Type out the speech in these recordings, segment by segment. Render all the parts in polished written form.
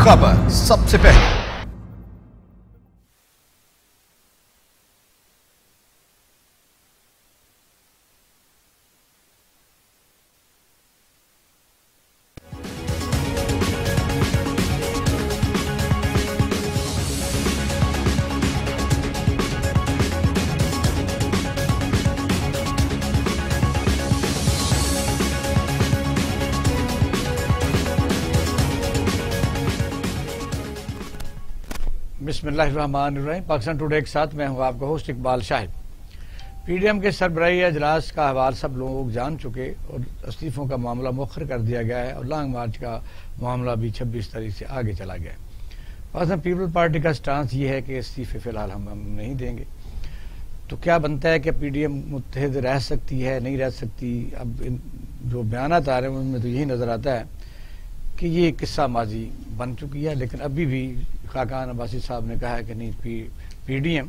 खबर सबसे पहले। बिस्मिल्लाहिर्रहमानिर्रहीम। पाकिस्तान टुडे के साथ मैं हूं आपका होस्ट इकबाल शाहिद। पीडीएम के सरबराही अजलास का अहवाल सब लोग जान चुके और इस्तीफों का मामला मुखर कर दिया गया है और लॉन्ग मार्च का मामला भी 26 तारीख से आगे चला गया है। पाकिस्तान पीपल पार्टी का स्टांस ये है कि इस्तीफे फिलहाल हम नहीं देंगे। तो क्या बनता है कि पीडीएम मुत्तहिद रह सकती है, नहीं रह सकती? अब जो बयानात आ रहे हैं उनमें तो यही नजर आता है कि ये किस्सा माजी बन चुकी है, लेकिन अभी भी खाकान अब्बासी साहब ने कहा है कि नहीं, पीडीएम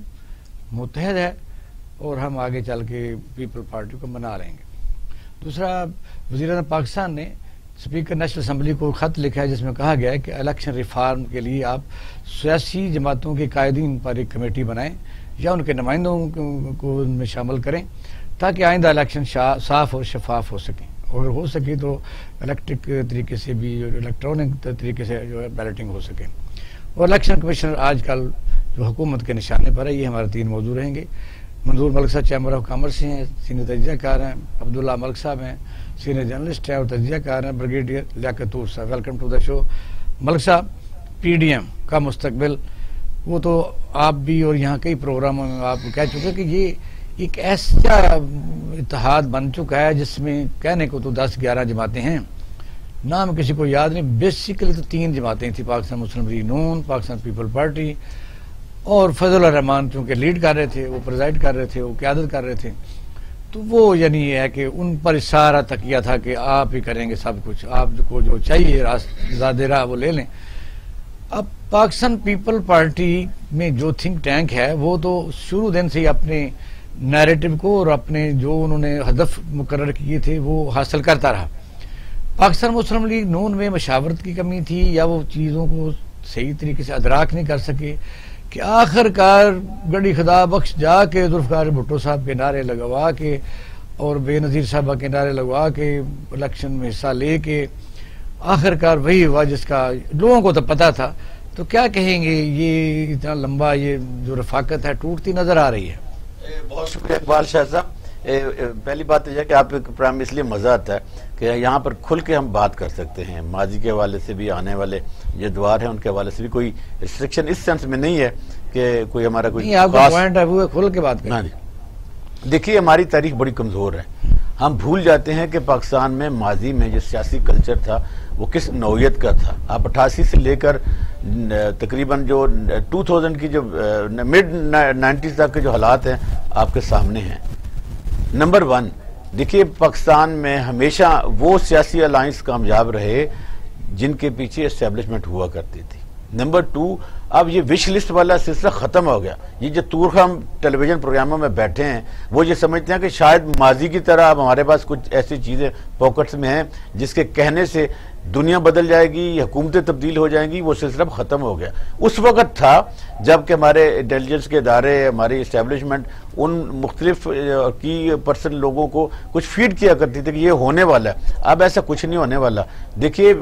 मुत्तहिद है और हम आगे चल के पीपल पार्टी को मना लेंगे। दूसरा, वज़ीर-ए-आज़म पाकिस्तान ने स्पीकर नेशनल असम्बली को खत लिखा है जिसमें कहा गया है कि इलेक्शन रिफॉर्म के लिए आप सियासी जमातों के कायदीन पर एक कमेटी बनाएं या उनके नुमाइंदों को उनमें शामिल करें ताकि आइंदा इलेक्शन साफ और शफाफ हो सकें, और हो सके तो इलेक्ट्रिक तरीके से भी, इलेक्ट्रॉनिक तरीके से जो है बैलेटिंग हो सके। और इलेक्शन कमिश्नर आजकल जो हुकूमत के निशाने पर है, ये हमारे 3 मौजू रहेंगे। मंजूर मलिक साहब चैम्बर ऑफ कॉमर्स से हैं, सीनियर तजियाकार हैं। अब्दुल्ला मलिक साहब हैं, सीनियर जर्नलिस्ट हैं और तजियाकार हैं। ब्रिगेडियर लियाकतूर साहब, welcome to the show. Malik साहब, पीडीएम का मुस्तकबिल, वो तो आप भी और यहाँ कई प्रोग्रामों में आप कह चुके कि ये एक ऐसा इत्तेहाद बन चुका है जिसमें कहने को तो 10-11 जमातें हैं, नाम किसी को याद नहीं। बेसिकली तो 3 जमातें थी, पाकिस्तान मुस्लिम लीग नून, पाकिस्तान पीपल पार्टी और फजल रहमान चूँकि लीड कर रहे थे, वो प्रेजाइड कर रहे थे, वो क़यादत कर रहे थे। तो वो यानी ये है कि उन पर सारा तकिया था कि आप ही करेंगे सब कुछ, आपको जो चाहिए ज़्यादा राह वो ले लें। अब पाकिस्तान पीपल पार्टी में जो थिंक टैंक है वो तो शुरू दिन से ही अपने नैरेटिव को और अपने जो उन्होंने हदफ मुकर्रर किए थे वो हासिल करता रहा। पाकिस्तान मुस्लिम लीग नून में मशावरत की कमी थी या वो चीज़ों को सही तरीके से अदराक नहीं कर सके कि आखिरकार गड़ी खुदा बख्श जाके जुल्फ़िकार भुट्टो साहब के नारे लगवा के और बेनज़ीर साहबा के नारे लगवा के इलेक्शन में हिस्सा ले के आखिरकार वही हुआ जिसका लोगों को तो पता था। तो क्या कहेंगे, ये इतना लंबा ये जो रफाकत है टूटती नजर आ रही है? बहुत शुक्रिया इकबाल शाह साहब। पहली बात यह है कि आप एक प्रोग्राम इसलिए मजा आता है कि यहाँ पर खुल के हम बात कर सकते हैं। माजी के हवाले से भी, आने वाले जो द्वार हैं उनके हवाले से भी कोई रिस्ट्रिक्शन इस सेंस में नहीं है कि कोई हमारा कोई पॉइंट है वो खुल के बात करें। देखिए, हमारी तारीख बड़ी कमजोर है। हम भूल जाते हैं कि पाकिस्तान में माजी में जो सियासी कल्चर था वो किस नौयत का था। आप 88 से लेकर तकरीबन जो 2000 की जो मिड 90s तक के जो हालात हैं आपके सामने हैं। नंबर 1, देखिए पाकिस्तान में हमेशा वो सियासी अलायंस कामयाब रहे जिनके पीछे एस्टेब्लिशमेंट हुआ करती थी। नंबर 2, अब ये विश लिस्ट वाला सिलसिला खत्म हो गया। ये जो तूर्ख हम टेलीविजन प्रोग्रामों में बैठे हैं वो ये समझते हैं कि शायद माजी की तरह अब हमारे पास कुछ ऐसी चीजें पॉकेट्स में हैं जिसके कहने से दुनिया बदल जाएगी, हुकूमतें तब्दील हो जाएंगी। वो सिलसिला खत्म हो गया। उस वक्त था जबकि हमारे इंटेलिजेंस के इदारे, हमारी इस्टेब्लिशमेंट उन मुख्तलिफ की पर्सन लोगों को कुछ फीड किया करती थी कि ये होने वाला है। अब ऐसा कुछ नहीं होने वाला। देखिए,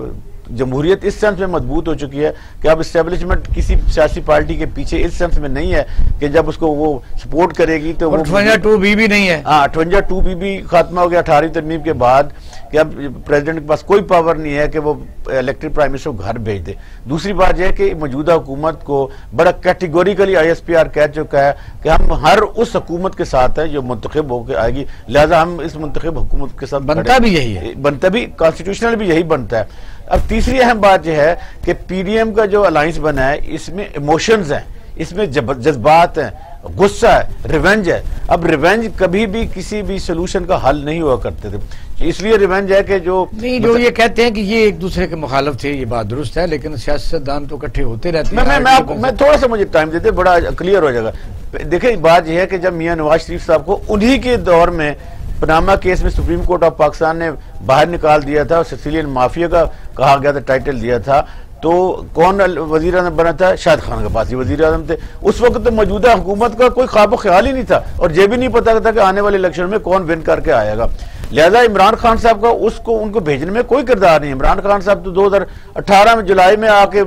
जमहूरियत इस सेंस में मजबूत हो चुकी है कि अब इस्टेब्लिशमेंट किसी सियासी पार्टी के पीछे इस सेंस में नहीं है कि जब उसको वो सपोर्ट करेगी तो वो 58(2)B भी नहीं है। हाँ, 58(2)B भी खात्मा हो गया 18वीं तरमीम के बाद कि अब प्रेसिडेंट के पास कोई पावर नहीं है कि वो इलेक्टेड प्राइम मिनिस्टर को घर भेज दे। दूसरी बात यह है कि मौजूदा हुकूमत को बड़ा कैटेगोरिकली ISPR कह चुका है कि हम हर उस हुकूमत के साथ है जो मुंतखब होकर आएगी, लिहाजा हम इस मुंतखब हुकूमत के साथ बनता भी यही है, बनता भी कॉन्स्टिट्यूशनल भी यही बनता है। अब तीसरी अहम बात यह है कि पीडीएम का जो अलायंस बना है इसमें इमोशंस हैं, इसमें जज्बात हैं, गुस्सा है, रिवेंज है। अब रिवेंज कभी भी किसी भी सोल्यूशन का हल नहीं हुआ करते थे। इसलिए रिवेंज है कि जो ये कहते हैं कि ये एक दूसरे के मुखालिफ थे, ये बात दुरुस्त है, लेकिन सियासतदान तो इकट्ठे होते रहते हैं। मैं थोड़ा सा मुझे टाइम देते बड़ा क्लियर हो जाएगा। देखिए, बात यह है कि जब मियां नवाज शरीफ साहब को उन्हीं के दौर में पनामा केस में सुप्रीम कोर्ट ऑफ पाकिस्तान ने बाहर निकाल दिया था और सिसिलियन माफिया का कहा गया था, टाइटल दिया था, तो कौन वजीर आज़म बना था? शाहिद खान के पास ही वजीर आज़म थे उस वक्त। तो मौजूदा हुकूमत का कोई ख्वाब ख्याल ही नहीं था और ये भी नहीं पता था कि आने वाले इलेक्शन में कौन विन करके आएगा। लिहाजा इमरान खान साहब का उनको भेजने में कोई किरदार नहीं। इमरान खान साहब तो 2018 में जुलाई में आके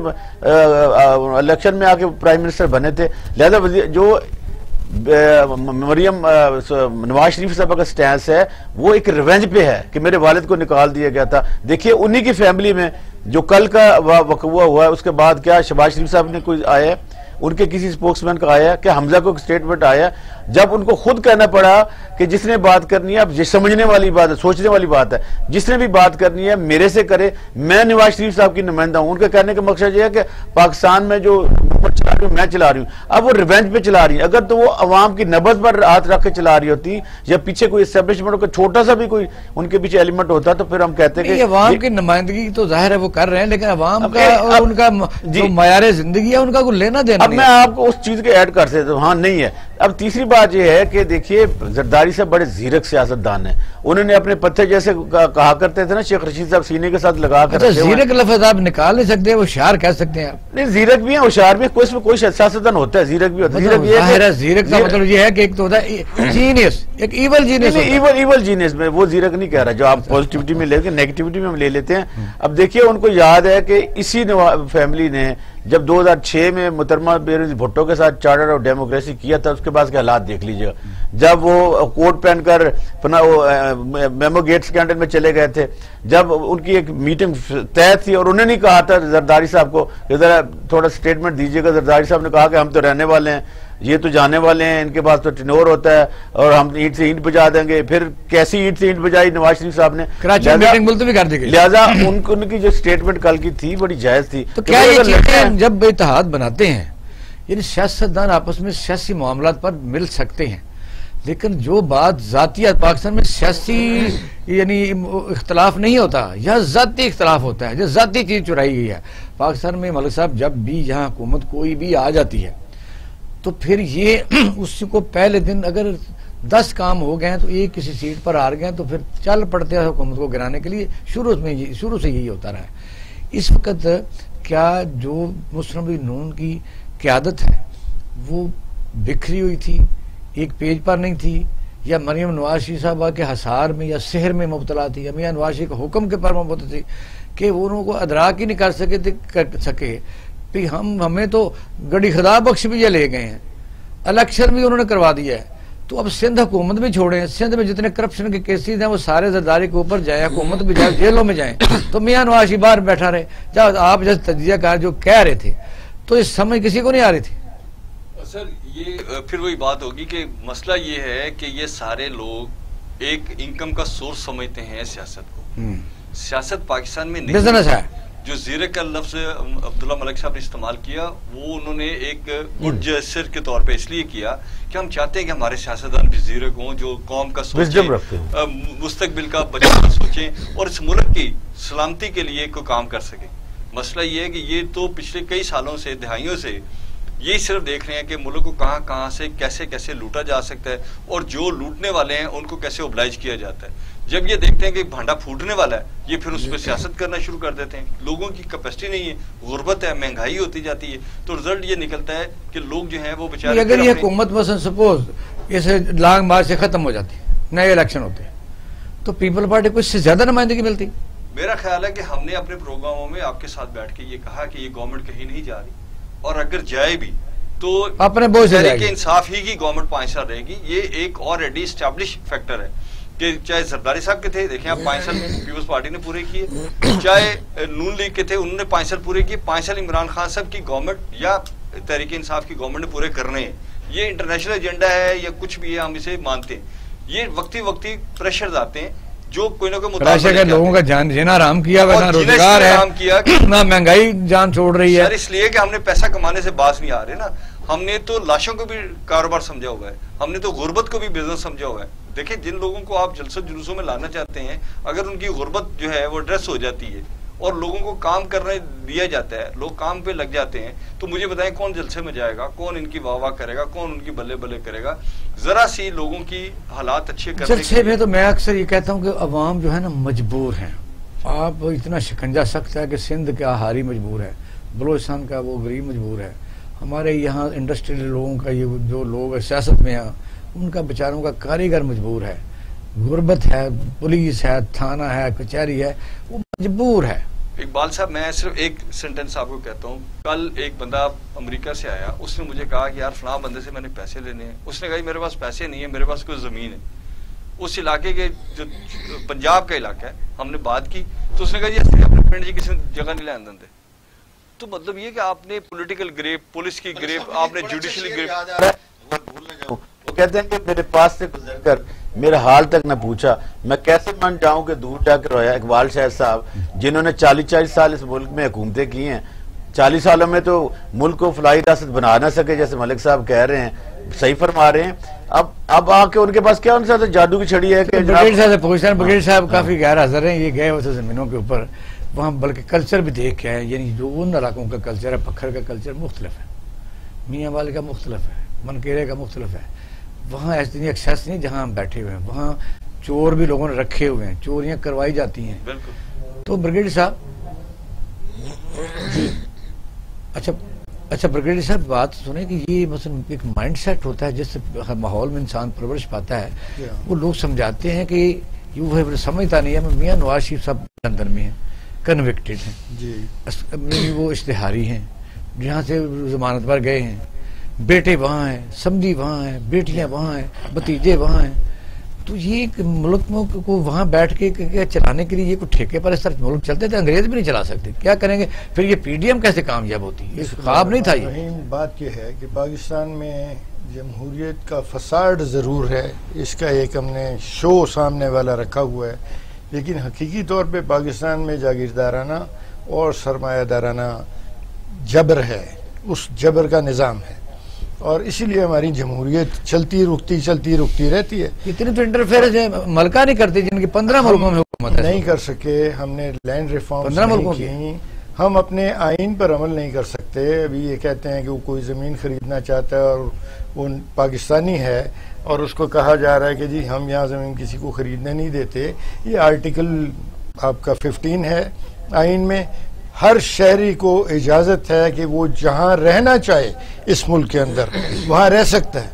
इलेक्शन में आके प्राइम मिनिस्टर बने थे। लिहाजा जो मरियम नवाज शरीफ साहब का स्टैंस है वो एक रिवेंज पे है कि मेरे वालिद को निकाल दिया गया था। देखिए उन्हीं की फैमिली में जो कल का वकूआ हुआ है उसके बाद क्या शहबाज शरीफ साहब ने कोई आया है, उनके किसी स्पोक्समैन का आया, क्या हमजा को स्टेटमेंट आया, जब उनको खुद कहना पड़ा कि जिसने बात करनी है, अब ये समझने वाली बात है, सोचने वाली बात है, जिसने भी बात करनी है मेरे से करे, मैं नवाज शरीफ साहब की नुमाइंदा हूं। उनके कहने का मकसद ये है कि पाकिस्तान में जो चला रही हूं मैं चला रही हूं, अब वो रिवेंज पे चला रही है। अगर तो वो अवाम की नब्ज पर हाथ रख के चला रही होती या पीछे कोई एस्टेब्लिशमेंट का छोटा सा भी कोई उनके पीछे एलिमेंट होता तो फिर हम कहते कि अवाम की नुमाइंदगी तो जाहिर है वो कर रहे हैं, लेकिन अवाम का और उनका जो मयार जिंदगी है उनका कोई लेना देना। अब मैं आपको उस चीज के ऐड कर सकता हूं, हाँ नहीं है। अब तीसरी बात यह है कि देखिए जरदारी साहब बड़े जीरक सियासतदान हैं। उन्होंने अपने पत्थर जैसे कहा करते थे ना शेख रशीद साहब सीने के साथ लगा कर। जीरक लफ्ज आप निकाल नहीं सकते, होशियार कह सकते हैं। नहीं जीरक भी है होशियार भी, कोई सियासतदान होता है, जीरक भी होता है। जीरक का मतलब ये है कि एक तो होता है जीनियस, एक इवल जीनियस। इवल जीनियस में वो जीरक नहीं कह रहा जो आप पॉजिटिविटी में लेते नेगेटिविटी में हम ले लेते हैं। अब देखिए उनको याद है कि इसी फैमिली ने जब 2006 में मुहतरमा बेनज़ीर भुट्टो के साथ चार्टर ऑफ डेमोक्रेसी किया था, उसके बाद के हालात देख लीजिएगा। जब वो कोट पहनकर मेमो गेट स्कैंडल में चले गए थे, जब उनकी एक मीटिंग तय थी और उन्होंने नहीं कहा था जरदारी साहब को जरा थोड़ा स्टेटमेंट दीजिएगा, जरदारी साहब ने कहा कि हम तो रहने वाले हैं, ये तो जाने वाले हैं, इनके पास तो टिनोर होता है और हम ईंट से ईंट बजा देंगे। फिर कैसी ईंट से ईंट बजाई नवाज शरीफ साहब ने, लिहाजा उनकी जो स्टेटमेंट कल की थी बड़ी जायज थी। तो क्या ये चीजें जब इत्तेहाद बनाते हैं, यानी सियासतदान आपस में सियासी मामलात पर मिल सकते हैं, लेकिन जो बात जाती पाकिस्तान में सियासी यानी इख्तलाफ नहीं होता, यह जाती इख्तलाफ होता है, जो जाती चीज चुराई गई है पाकिस्तान में। मलिक साहब जब भी यहाँ हुकूमत कोई भी आ जाती है तो फिर ये उसको पहले दिन अगर 10 काम हो गए हैं तो एक किसी सीट पर हार गए तो फिर चल पड़ते हैं हुकूमत को गिराने के लिए। शुरू से यही होता रहा है। इस वक्त क्या जो मुस्लिम लीग नून की क़यादत है वो बिखरी हुई थी, एक पेज पर नहीं थी, या मरियम नवाज शरीफ साहबा के हसार में या सहर में मुब्तला थी, या मियां नवाज शरीफ के हुक्म के पर मुब्तला थी कि वो उनको अदराक ही नहीं कर सके कि हमें तो गड़ी खुदा बख्श भी ये ले गए हैं, इलेक्शन भी उन्होंने करवा दिया है। तो अब सिंध हुकूमत भी छोड़े, सिंध में जितने करप्शन के केसेस हैं वो सारे जरदारी के ऊपर जाए, हुकूमत भी जाए, जेलों में जाए, तो मियां नवाज शरीफ बाहर बैठा रहे। जब आप जैसे तजियाकार जो कह रहे थे तो इस समझ किसी को नहीं आ रही थी। सर ये फिर वही बात होगी कि मसला ये है कि ये सारे लोग एक इनकम का सोर्स समझते हैं सियासत को। सियासत पाकिस्तान में नहीं, बिजनेस है। जो जीरे का लफ्ज अब्दुल्ला मलिक साहब ने इस्तेमाल किया वो उन्होंने एक गुड जेस्चर के तौर पे इसलिए किया कि हम चाहते हैं कि हमारे सियासतदान भी जीरे हों जो कौम का सोचें, मुस्तकबिल का बचत का सोचें और इस मुल्क की सलामती के लिए कोई काम कर सके। मसला ये है कि ये तो पिछले कई सालों से, दिहाइयों से ये सिर्फ देख रहे हैं कि मुल्क को कहाँ कहाँ से कैसे कैसे लूटा जा सकता है और जो लूटने वाले हैं उनको कैसे ओबलाइज किया जाता है। जब ये देखते हैं कि भांडा फूटने वाला है, ये फिर उस पर सियासत करना शुरू कर देते हैं। लोगों की कैपेसिटी नहीं है, गुर्बत है, महंगाई होती जाती है, तो रिजल्ट ये निकलता है कि लोग जो हैं वो बेचारे। अगर ये हुकूमत मसलन सपोज इसे लॉन्ग मार्च से खत्म हो जाती, नए इलेक्शन होते, तो पीपल पार्टी को इससे ज्यादा नुमाइंदगी मिलती। मेरा ख्याल है कि हमने अपने प्रोग्रामों में आपके साथ बैठ के ये कहा कि ये गवर्नमेंट कहीं नहीं जा रही, और अगर जाए भी तो अपने बोझ से जाएगी। इंसाफ ही की गवर्नमेंट 5 साल रहेगी। ये एक और रेडी एस्टैब्लिश फैक्टर है कि चाहे जरदारी साहब के थे, देखें आप 5 साल पीपल्स पार्टी ने पूरे किए, चाहे नून लीग के थे उन्होंने 5 साल पूरे किए, 5 साल इमरान खान साहब की गवर्नमेंट या तहरीक इंसाफ की गवर्नमेंट ने पूरे करने हैं। ये इंटरनेशनल एजेंडा है या कुछ भी है, हम इसे मानते हैं। ये वक्ती प्रेशर आते हैं जो कोई ना कोई लोगों का जान जीना आराम किया, ना रोजगार है, ना महंगाई जान छोड़ रही है। इसलिए कि हमने पैसा कमाने से बाज नहीं आ रहे ना, हमने तो लाशों को भी कारोबार समझा हुआ है, हमने तो गुर्बत को भी बिजनेस समझा हुआ है। देखिए जिन लोगों को आप जलसों जुलूसों में लाना चाहते हैं, अगर उनकी गुर्बत जो है वो एड्रेस हो जाती है और लोगों को काम करने दिया जाता है, लोग काम पे लग जाते हैं, तो मुझे बताएं कौन जलसे में जाएगा, कौन इनकी वाह वाह करेगा, कौन उनकी बल्ले बल्ले करेगा। जरा सी लोगों की हालात अच्छे करने जलसे में तो मैं अक्सर ये कहता हूँ कि अवाम जो है ना मजबूर है। आप इतना शिकंजा सख्त है कि सिंध का हारी मजबूर है, बलूचिस्तान का वो गरीब मजबूर है, हमारे यहाँ इंडस्ट्रियल लोगों का, ये जो लोग सियासत में हैं उनका बेचारों का कारीगर मजबूर है, गुर्बत है, पुलिस है, थाना है, कचहरी है, वो मजबूर है। इकबाल साहब, मैं सिर्फ एक सेंटेंस आपको कहता हूँ। कल एक बंदा अमेरिका से आया, उसने मुझे कहा कि यार फलां बंदे से मैंने पैसे लेने हैं। उसने कहा मेरे पास पैसे नहीं है, मेरे पास कोई ज़मीन है। उस इलाके के जो पंजाब का इलाका है, हमने बात की तो उसने कहा जी अपने पिंड जी किसी जगह नहीं लान देंगे। तो मतलब ये कि आपने पॉलिटिकल ग्रेप, पुलिस की ग्रेप, आपने जुडिशली ग्रेप। वो कहते हैं कि मेरे पास से गुजरकर मेरा हाल तक न पूछा, मैं कैसे मान जाऊं कि दूर जाकर रोया। इकबाल शाह साहब जिन्होंने 40-40 साल इस मुल्क में हुकूमतें की हैं, 40 सालों में तो मुल्क को फलाई रियासत बना ना सके, जैसे मलिक साहब कह रहे हैं, सही फरमा रहे हैं। अब आके उनके पास क्या, उनके साथ जादू की छड़ी है कि ब्रिगेड साहब से पूछते हैं। ब्रिगेड साहब काफी गैर हाजिर हैं, ये गए हुए जमीनों के ऊपर, वहाँ बल्कि कल्चर भी देख के आए। यानी जो उन इलाकों का कल्चर है, पखर का कल्चर मुख्तलिफ है, मियाँ वाले का मुख्तलिफ है, मनकेरे का मुख्तलिफ है। वहाँ ऐसी एक्सेस नहीं जहाँ हम बैठे हुए हैं, वहाँ चोर भी लोगों ने रखे हुए हैं, चोरियां करवाई जाती हैं। तो ब्रिगेड साहब अच्छा ब्रिगेड साहब बात सुने कि ये मतलब एक माइंड सेट होता है जिससे माहौल में इंसान परवरिश पाता है। वो लोग समझाते हैं कि यूँ समझता नहीं है। मियाँ नवाज शरीफ साहब लंदन में हैं, कन्विक्टेड हैं जी, वो इश्तिहारी हैं, जहाँ से जमानत पर गए हैं, बेटे वहाँ हैं, समधी वहाँ हैं, बेटियाँ वहाँ हैं, भतीजे वहाँ हैं। तो ये मुल्क को वहाँ बैठ के चलाने के लिए ये कोई ठेके पर इस तरह मुल्क चलते थे, अंग्रेज भी नहीं चला सकते, क्या करेंगे फिर? ये पीडीएम कैसे कामयाब होती? ये ख्वाब नहीं था। ये बात यह है कि पाकिस्तान में जमहूरियत का फसाड ज़रूर है, इसका एक हमने शो सामने वाला रखा हुआ है, लेकिन हकीकी तौर पे पाकिस्तान में जागीरदाराना और सरमायादाराना जबर है, उस जबर का निज़ाम है, और इसीलिए हमारी जमहूरियत चलती रुकती रहती है। इतनी तो इंटरफेरेंस मलका नहीं करती जिनकी 15 मुल्कों में हुकूमत है। नहीं कर सके, हमने लैंड रिफॉर्म 15 मुल्कों की, हम अपने आइन पर अमल नहीं कर सकते। अभी ये कहते हैं कि वो कोई ज़मीन खरीदना चाहता है और वो पाकिस्तानी है और उसको कहा जा रहा है कि जी हम यहाँ ज़मीन किसी को खरीदने नहीं देते। ये आर्टिकल आपका 15 है आइन में, हर शहरी को इजाज़त है कि वो जहाँ रहना चाहे इस मुल्क के अंदर वहाँ रह सकता है,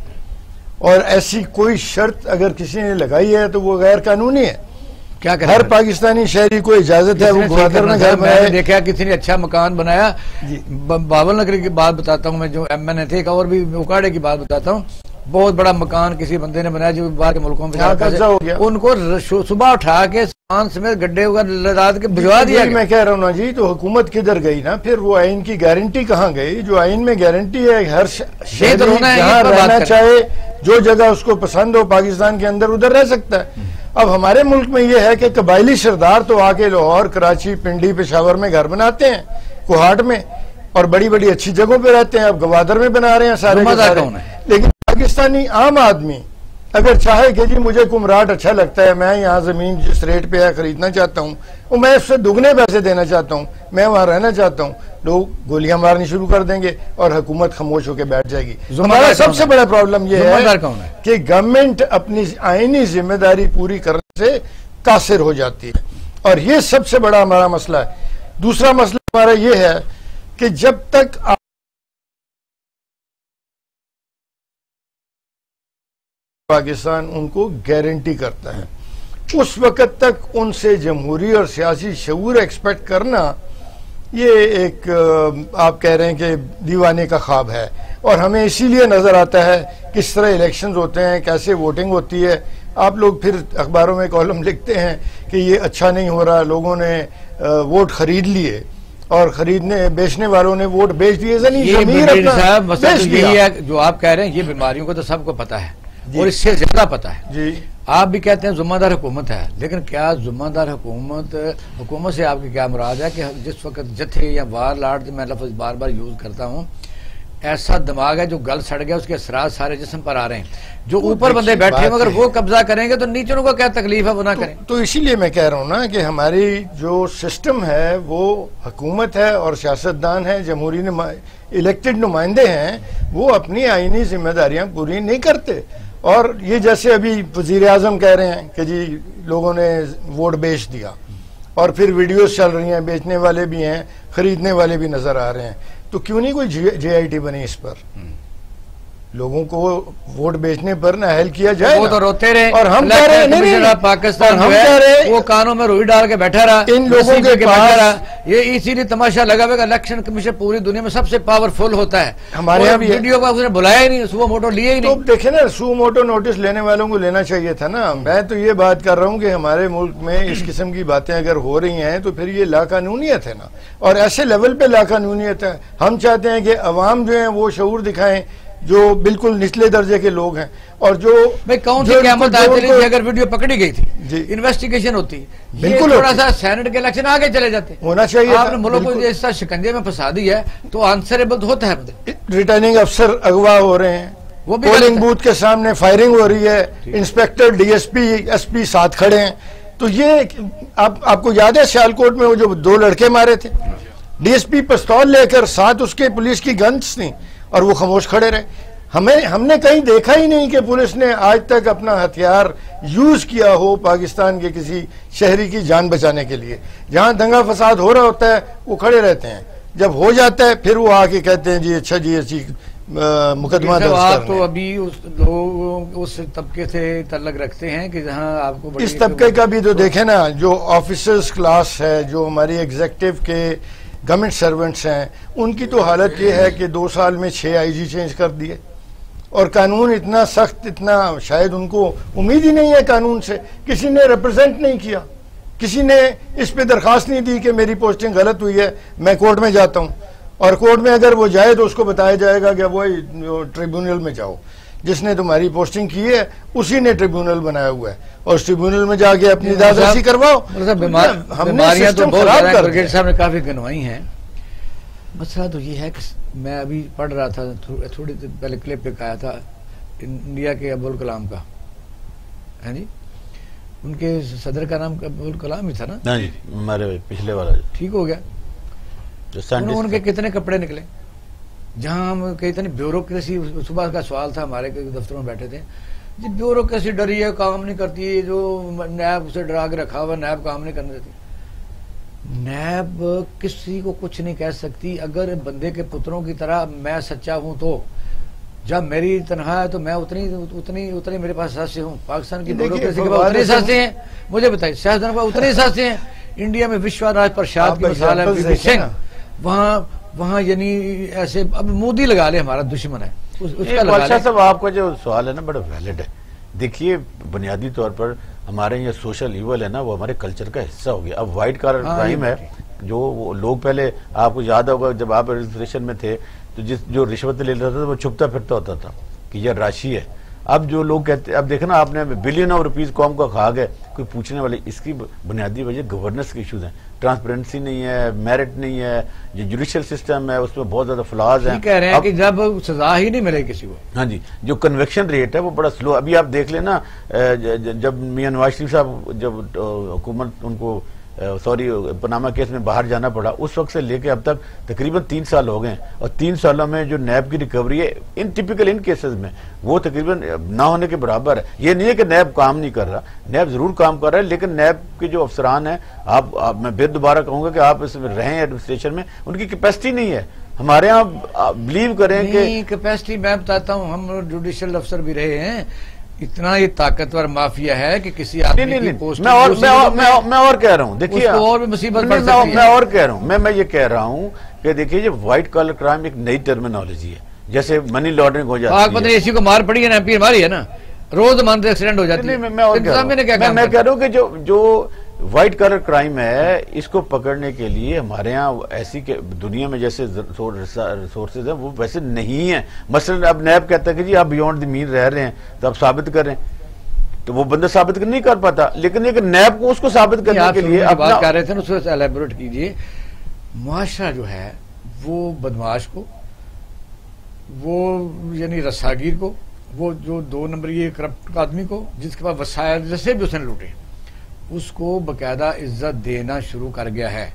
और ऐसी कोई शर्त अगर किसी ने लगाई है तो वो गैर कानूनी है। क्या करें? हर पाकिस्तानी शहरी को इजाज़त है वो ग्वादर में घर बनाए। देखा किसी ने अच्छा मकान बनाया। बाबल नगरी की बात बताता हूँ मैं, जो MNA थे, और भी उकाड़े की बात बताता हूँ। बहुत बड़ा मकान किसी बंदे ने बनाया जो बाहर के मुल्कों में हो गया, उनको सुबह उठा के सामान समेत गड्ढे रात के भिजवा दिया। मैं कह रहा हूँ ना जी, तो हुकूमत किधर गई ना? फिर वो आइन की गारंटी कहाँ गई? जो आइन में गारंटी है हर शहरी जहाँ रहना चाहे, जो जगह उसको पसंद हो पाकिस्तान के अंदर, उधर रह सकता है। अब हमारे मुल्क में ये है कि कबायली सरदार तो आके लाहौर, कराची, पिंडी, पेशावर में घर बनाते हैं, कोहाट में, और बड़ी बड़ी अच्छी जगहों पे रहते हैं। अब गवादर में बना रहे हैं सारे के सारे। लेकिन पाकिस्तानी आम आदमी अगर चाहे कि जी मुझे कुमराट अच्छा लगता है, मैं यहाँ जमीन जिस रेट पे है खरीदना चाहता हूँ, और मैं उससे दुगने पैसे देना चाहता हूँ, मैं वहाँ रहना चाहता हूँ, लोग गोलियां मारनी शुरू कर देंगे और हुकूमत खामोश होकर बैठ जाएगी। हमारा सबसे बड़ा प्रॉब्लम यह है कि गवर्नमेंट अपनी आईनी जिम्मेदारी पूरी करने से कासिर हो जाती है, और ये सबसे बड़ा हमारा मसला है। दूसरा मसला हमारा ये है कि जब तक पाकिस्तान उनको गारंटी करता है, उस वक्त तक उनसे जमहूरी और सियासी शऊर एक्सपेक्ट करना, ये एक आप कह रहे हैं कि दीवाने का ख्वाब है। और हमें इसीलिए नजर आता है किस तरह इलेक्शंस होते हैं, कैसे वोटिंग होती है। आप लोग फिर अखबारों में कॉलम लिखते हैं कि ये अच्छा नहीं हो रहा, लोगों ने वोट खरीद लिए और खरीदने बेचने वालों ने वोट बेच दिए। यही है जो आप कह रहे हैं, ये बीमारियों को तो सबको पता है और इससे ज्यादा पता है जी। आप भी कहते हैं जुम्मेदार हुकूमत है, लेकिन क्या जुम्मेदार हुकूमत से आपकी क्या मुराद है कि जिस वक्त जथे या वार लाट, मैं लफ्ज बार बार यूज करता हूँ, ऐसा दिमाग है जो गल सड़ गया, उसके असरात सारे जिस्म पर आ रहे हैं। जो ऊपर बंदे बैठे हैं अगर वो कब्जा करेंगे तो नीचों को क्या तकलीफ है, वो ना करें। तो इसीलिए मैं कह रहा हूँ ना कि हमारी जो सिस्टम है वो हुकूमत है और सियासतदान है, जमहूरी इलेक्टेड नुमाइंदे हैं, वो अपनी आईनी जिम्मेदारियां पूरी नहीं करते। और ये जैसे अभी वजीर आजम कह रहे हैं कि जी लोगों ने वोट बेच दिया, और फिर वीडियोस चल रही हैं, बेचने वाले भी हैं, खरीदने वाले भी नजर आ रहे हैं। तो क्यों नहीं कोई JIT बनी इस पर, लोगों को वोट बेचने पर ना अहल किया जाए। वो तो रोते रहे और हम कह रहे हैं नहीं, पाकिस्तान हम कह रहे वो कानों में रुई डाल के बैठा रहा, इन लोगों के बैठा रहा। ये इसीलिए तमाशा लगा हुआ इलेक्शन कमीशन पूरी दुनिया में सबसे पावरफुल होता है। हमारे यहाँ भी वीडियो का उसने बुलाया ही नहीं, सुमो मोटो लिए ही नहीं। तो देखे ना, सुमो मोटो नोटिस लेने वालों को लेना चाहिए था ना। मैं तो ये बात कर रहा हूँ कि हमारे मुल्क में इस किस्म की बातें अगर हो रही हैं तो फिर ये लाकानूनियत है ना, और ऐसे लेवल पे लाकानूनियत है। हम चाहते हैं कि अवाम जो है वो शऊर दिखाएं, जो बिल्कुल निचले दर्जे के लोग हैं, और जो भाई कौन सी क़यामत आ चली थी अगर वीडियो पकड़ी गई थी, इन्वेस्टिगेशन होती, बिल्कुल थोड़ा सा सेनेट के इलेक्शन आगे चले जाते, होना चाहिए। आपने मुल्क को इस तरह शिकंजे में फंसा दी है तो आंसरेबल तो होता है। रिटर्निंग अफसर अगवा हो रहे हैं, वो भी पोलिंग बूथ के सामने फायरिंग हो रही है, इंस्पेक्टर DSP SP साथ खड़े हैं। तो ये आपको याद है सियालकोट में वो जो 2 लड़के मारे थे, DSP पिस्तौल लेकर, साथ उसके पुलिस की गन्स थी, और वो खामोश खड़े रहे। हमने कहीं देखा ही नहीं कि पुलिस ने आज तक अपना हथियार यूज किया हो पाकिस्तान के किसी शहरी की जान बचाने के लिए। जहां दंगा फसाद हो रहा होता है वो खड़े रहते हैं, जब हो जाता है फिर वो आके कहते हैं जी अच्छा जी अच्छी मुकदमा दर्ज आप तो अभी उस तबके से तल्लक रखते हैं कि जहां आपको इस तबके का भी तो देखें ना, जो ऑफिसर्स क्लास है, जो हमारी एग्जीक्यूटिव के गवर्नमेंट सर्वेंट्स हैं, उनकी तो हालत ये है कि 2 साल में 6 IG चेंज कर दिए, और कानून इतना सख्त, इतना शायद उनको उम्मीद ही नहीं है कानून से। किसी ने रिप्रेजेंट नहीं किया, किसी ने इस पे दरखास्त नहीं दी कि मेरी पोस्टिंग गलत हुई है, मैं कोर्ट में जाता हूँ। और कोर्ट में अगर वो जाए तो उसको बताया जाएगा कि वो ट्रिब्यूनल में जाओ, जिसने तुम्हारी पोस्टिंग की है उसी ने ट्रिब्यूनल बनाया हुआ है, और उस ट्रिब्यूनल में जाके अपनी दादासी करवाओ। हमने सिस्टम खराब कर दिया। साहब ने काफी गिनवाई हैं। मसला तो ये है कि मैं अभी पढ़ रहा था, थोड़ी देर पहले क्लिप एक आया था इंडिया के अब्दुल कलाम का, है जी, उनके सदर का नाम अब्दुल कलाम ही था ना? नहीं, हमारे पिछले वाला ठीक हो गया। उनके कितने कपड़े निकले, जहां हम कहीं इतनी ब्यूरोक्रेसी, सुबह का सवाल था हमारे दफ्तरों में बैठे थे जी, ब्यूरोक्रेसी डरी है, काम नहीं करती है, जो नैब उसे डरा के रखा हुआ, नैब काम नहीं करने देती। नैब किसी को कुछ नहीं कह सकती। अगर बंदे के पुत्रों की तरह मैं सच्चा हूं तो जब मेरी तनख्वाह है तो मैं उतनी मेरे पास सासे हूँ। पाकिस्तान की ब्यूरोक्रेसी के पास उतनी सासे हैं, मुझे बताइए, सियासतदान के पास उतनी सासे हैं। इंडिया में विश्वराज प्रसाद की मिसाल है, पीपी सिंह, वहाँ यानी ऐसे, अब मोदी लगा ले हमारा दुश्मन है, उसका लगा ले। साहब आपका जो सवाल है ना बड़ा वैलिड है। देखिए बुनियादी तौर पर हमारे यहाँ सोशल इवल है ना, वो हमारे कल्चर का हिस्सा हो गया। अब व्हाइट कॉलर क्राइम है, जो वो लोग पहले, आपको याद होगा जब आप रजिस्ट्रेशन में थे तो जो रिश्वत ले लेता था वो छुपता फिरता होता था कि यह राशि है। अब जो लोग कहते, अब देखना आपने बिलियन ऑफ रुपीज कौम को खा गए, कोई पूछने वाले, इसकी बुनियादी वजह गवर्नेंस के इश्यूज हैं, ट्रांसपेरेंसी नहीं है, मेरिट नहीं है, जो जुडिशियल सिस्टम है उसमें बहुत ज्यादा फ्लॉज हैं। कह रहे हैं कि जब सजा ही नहीं मिले किसी को। हाँ जी, जो कन्वेक्शन रेट है वो बड़ा स्लो। अभी आप देख लेना, जब मियां नवाज शरीफ साहब, जब हुकूमत उनको पनामा केस में बाहर जाना पड़ा, उस वक्त से लेके अब तक तकरीबन 3 साल हो गए, और 3 सालों में जो नैब की रिकवरी है इन टिपिकल इन केसेस में वो तकरीबन ना होने के बराबर है। ये नहीं है कि नैब काम नहीं कर रहा, नैब जरूर काम कर रहा है, लेकिन नैब के जो अफसरान हैं, मैं फिर दोबारा कहूंगा कि आप इसमें रहें एडमिनिस्ट्रेशन में, उनकी कैपेसिटी नहीं है। हमारे यहाँ बिलीव करें कि कैपेसिटी, मैं बताता हूँ, हम जुडिशियल अफसर भी रहे हैं, इतना ये ताकतवर माफिया है कि किसी आदमी की पोस्ट मैं और कह रहा हूँ, देखिए और भी मुसीबत पड़ सकती है। मैं और कह रहा हूँ, मैं ये कह रहा हूँ कि देखिए ये व्हाइट कॉलर क्राइम एक नई टर्मिनोलॉजी है, जैसे मनी लॉन्ड्रिंग हो जाती है। पता नहीं इसी को मार पड़ी है ना, एमपी मारी है ना, रोज मानते एक्सीडेंट हो जाती है। मैं कह रहा हूँ कि जो व्हाइट कलर क्राइम है, इसको पकड़ने के लिए हमारे यहाँ ऐसी दुनिया में जैसे रिसोर्सेज है वो वैसे नहीं है। मसलन अब नैब कहता है कि जी आप बियॉन्ड द मीन रह रहे हैं तो आप साबित करें, तो वो बंदा साबित नहीं कर पाता, लेकिन एक नैब को उसको साबित करने के लिए बात कर रहे थे, उसको एलैबोरेट कीजिए। मुआशरा जो है वो बदमाश को, वो यानी रस्सागीर को, वो जो 2 नंबर ये करप्ट आदमी को, जिसके पास वसायल जैसे भी उसने लूटे, उसको बकायदा इज्जत देना शुरू कर गया है।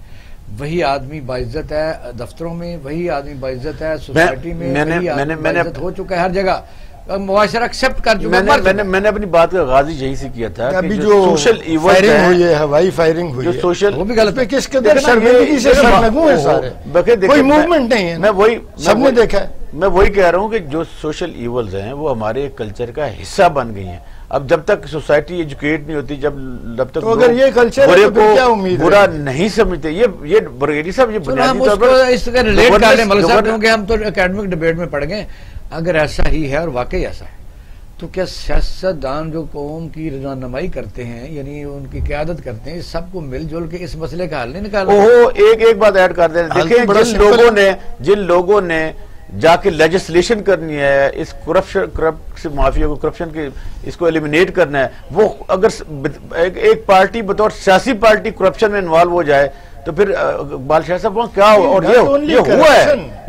वही आदमी बाइज्जत है दफ्तरों में, वही आदमी बाइज्जत है सोसाइटी में, वही आदमी बाइज्जत हो चुका है हर जगह। मुआशरा एक्सेप्ट कर चुका। मैंने अपनी बात का आगाज यही से किया था कि अभी जो सोशल फायरिंग हुई है, हवाई फायरिंग हुई है, सोशल, वो भी गलत है। किस कदर शर्मिंदगी से सरनगू है सारे, कोई मूवमेंट नहीं है। मैं वही सबने देखा है। मैं वही कह रहा हूँ कि जो सोशल इवल्स हैं वो हमारे कल्चर का हिस्सा बन गई हैं। अब जब तक सोसाइटी एजुकेट नहीं होती, जब तक तो अगर ये कल्चर है तो क्या उम्मीद बुरा नहीं समझते, ये बरगेडी साहब, ये बुनियादी तौर पर इसका रिलेट कर लें मौलवी साहब, क्योंकि हम तो एकेडमिक डिबेट में पढ़ गए। अगर ऐसा ही है और वाकई ऐसा है, तो क्या सियासतदान जो कौम की रहनुमाई करते हैं, यानी उनकी क़यादत करते हैं, सबको मिलजुल के इस मसले का हल नहीं निकाला? ओहो, एक बात ऐड कर दें, देखिए जिन लोगों ने जाके लेजिस्लेशन करनी है, इस करप्शन माफिया को, करप्शन के इसको एलिमिनेट करना है, वो अगर एक पार्टी बतौर सियासी पार्टी करप्शन में इन्वॉल्व हो जाए तो फिर बादशाह साहब क्या हो? और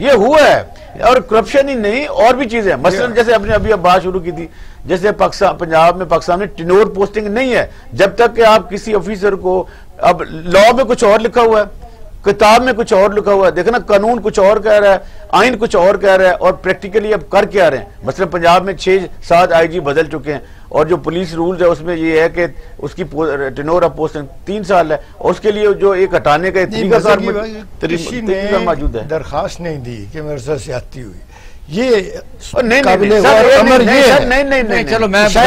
ये हुआ है और करप्शन ही नहीं, और भी चीजें हैं। मसलन जैसे आपने अभी बात शुरू की थी, जैसे पंजाब में टेन्योर पोस्टिंग नहीं है। जब तक कि आप किसी ऑफिसर को, अब लॉ में कुछ और लिखा हुआ है, किताब में कुछ और लिखा हुआ है, देखना कानून कुछ और कह रहा है, आइन कुछ और कह रहा है, और प्रैक्टिकली अब कर क्या रहे हैं। मतलब पंजाब में 6-7 IG बदल चुके हैं, और जो पुलिस रूल्स है उसमें ये है कि उसकी टेन्योर ऑफ पोस्टिंग 3 साल है, और उसके लिए जो एक हटाने का तरीका मौजूद है। दरखास्त नहीं दी कि मेरे साथ ज्यादती हुई, ये नहीं, चलो मैं सर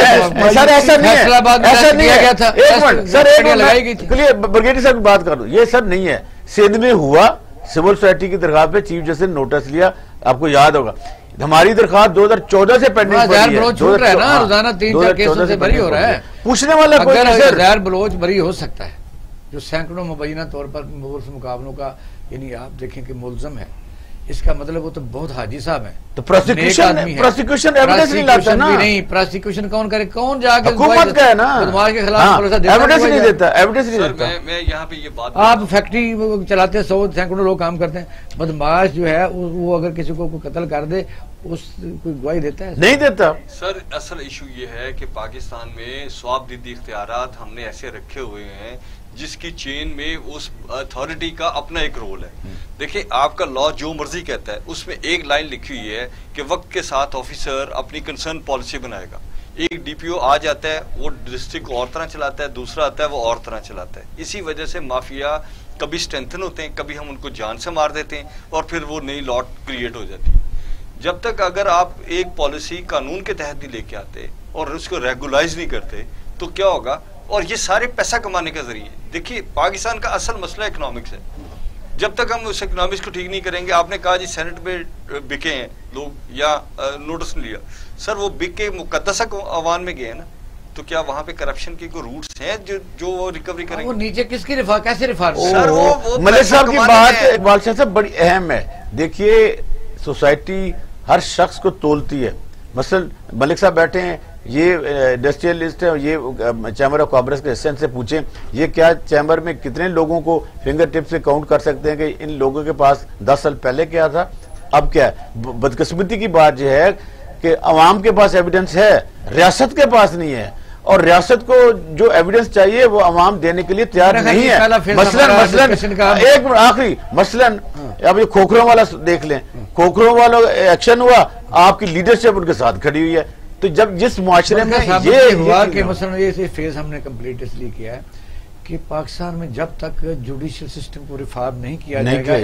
ऐसा नहीं है, ऐसा नहीं है सर। ब्रिगेडियर साहब की बात कर दूं, ये सब नहीं है। सिंध में हुआ, सिविल सोसाइटी की दरखास्त पे चीफ जस्टिस ने नोटिस लिया, आपको याद होगा। हमारी दरखास्त 2014 से पेंडिंग पड़ी है, रोजाना 3-4 केसों से बरी हो रहा है। पूछने वाला कोई नहीं सर। गैर बलोच बरी हो सकता है, जो सैकड़ों मुबैना तौर पर मुकाबलों का, यानी आप देखें कि मुलजम है, इसका मतलब वो तो बहुत हाजी साहब हैं। तो प्रोसिक्यूशन एविडेंस नहीं लाता ना। नहीं, प्रोसिक्यूशन कौन करे? कौन जाके हुकूमत का है ना, बदमाश के खिलाफ एविडेंस नहीं देता, एविडेंस नहीं देता। मैं यहाँ पे ये बात, आप फैक्ट्री चलाते हैं, 100 सैकड़ों लोग काम करते हैं, बदमाश जो है वो अगर किसी को कत्ल कर दे, उस कोई गवाही देता है? नहीं देता सर। असल इशू ये है कि पाकिस्तान में स्वाबदीदी इख्तियारात हमने ऐसे रखे हुए हैं जिसकी चेन में उस अथॉरिटी का अपना एक रोल है। देखिए, आपका लॉ जो मर्जी कहता है, उसमें एक लाइन लिखी हुई है कि वक्त के साथ ऑफिसर अपनी कंसर्न पॉलिसी बनाएगा। एक DPO आ जाता है, वो डिस्ट्रिक्ट को और तरह चलाता है, दूसरा आता है वो और तरह चलाता है। इसी वजह से माफिया कभी स्ट्रेंथन होते हैं, कभी हम उनको जान से मार देते हैं, और फिर वो नई लॉ क्रिएट हो जाती है। जब तक अगर आप एक पॉलिसी कानून के तहत नहीं लेके आते और उसको रेगुलाइज नहीं करते, तो क्या होगा? और ये सारे पैसा कमाने का जरिए। देखिए, पाकिस्तान का असल मसला इकोनॉमिक्स है। जब तक हम उस इकोनॉमिक्स को ठीक नहीं करेंगे, आपने कहा जी सेनेट में बिके हैं लोग या नोटिस नहीं लिया, सर वो बिक के मुकद्दसा अवान में गए हैं ना, तो क्या वहां पे करप्शन के कोई रूट्स हैं जो वो रिकवरी करेंगे? वो नीचे किसकी कैसे रिफॉर्म? सर वो मलिक साहब की बात बादशाह साहब बड़ी अहम है। देखिए, सोसाइटी हर शख्स को तोलती है। मसलन मलिक साहब बैठे हैं, ये इंडस्ट्रियलिस्ट है, ये चैम्बर ऑफ कॉमर्स के एसेंस से पूछें, ये क्या चैम्बर में कितने लोगों को फिंगर टिप से काउंट कर सकते हैं कि इन लोगों के पास 10 साल पहले क्या था, अब क्या है? बदकिस्मती की बात यह है कि अवाम के पास एविडेंस है, रियासत के पास नहीं है, और रियासत को जो एविडेंस चाहिए वो अवाम देने के लिए तैयार नहीं है। मसलन एक आखिरी मसलन, अब ये खोखरों वाला देख लें, खोखरों वाला एक्शन हुआ, आपकी लीडरशिप उनके साथ खड़ी हुई है। तो जब जिस मुआशरे में ये हुआ कि मसलन ये फेज हमने कंप्लीट इसलिए किया है कि पाकिस्तान में जब तक जुडिशियल सिस्टम को रिफॉर्म नहीं किया जाएगा,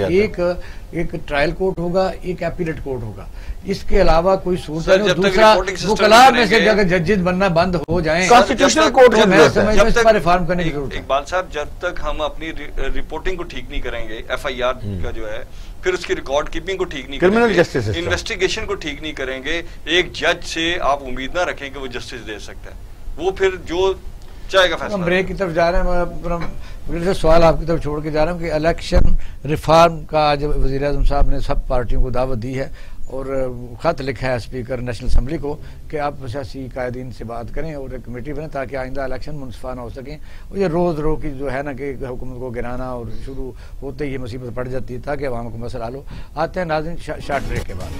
एक ट्रायल कोर्ट होगा, एक एपीलेट कोर्ट होगा, इसके अलावा कोई सूरत नहीं। दूसरा वकला में से अगर जजेस बनना बंद हो जाए, कॉन्स्टिट्यूशनल कोर्ट रिफॉर्म करने की जरूरत है। इकबाल साहब, जब तक हम अपनी रिपोर्टिंग को ठीक नहीं करेंगे, FIR का जो है, फिर उसकी रिकॉर्ड कीपिंग को ठीक नहीं करेंगे, इन्वेस्टिगेशन को ठीक नहीं करेंगे, एक जज से आप उम्मीद ना रखें कि वो जस्टिस दे सकता है, वो फिर जो चाहेगा फैसला। हम ब्रेक की तरफ जा रहे हैं। मैं सवाल आपकी तरफ छोड़ के जा रहा हूँ कि इलेक्शन रिफॉर्म का आज वज़ीर आज़म साहब ने सब पार्टियों को दावत दी है और खत लिखा है स्पीकर नेशनल असम्बली को कि आप सियासी कायदीन से बात करें और एक कमेटी बने ताकि आइंदा इलेक्शन मुनसिफाना हो सकें। और ये रोज़ की जो है ना कि हुकूमत को गिराना और शुरू होते ही मुसीबत पड़ जाती है ताकि आवाम को मसला हल हो। आते हैं नाज़रीन शॉर्ट ब्रेक के बाद।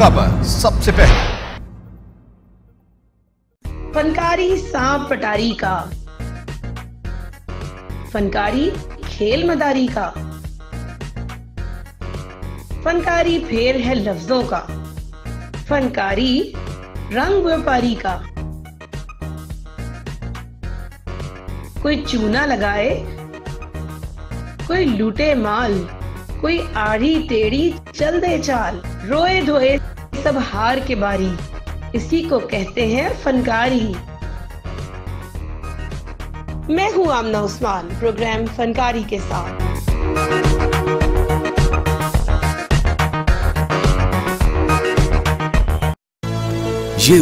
खबर सबसे पहले। फनकारी सांप पटारी का, फनकारी खेल मदारी का, फनकारी फेर है लफ्जों का, फनकारी रंग व्यापारी का। कोई चूना लगाए, कोई लूटे माल, कोई आड़ी टेढ़ी चल दे चाल, रोए धोए सब हार के बारी, इसी को कहते हैं फनकारी। मैं हूं आमना उस्मान, प्रोग्राम फनकारी के साथ। ये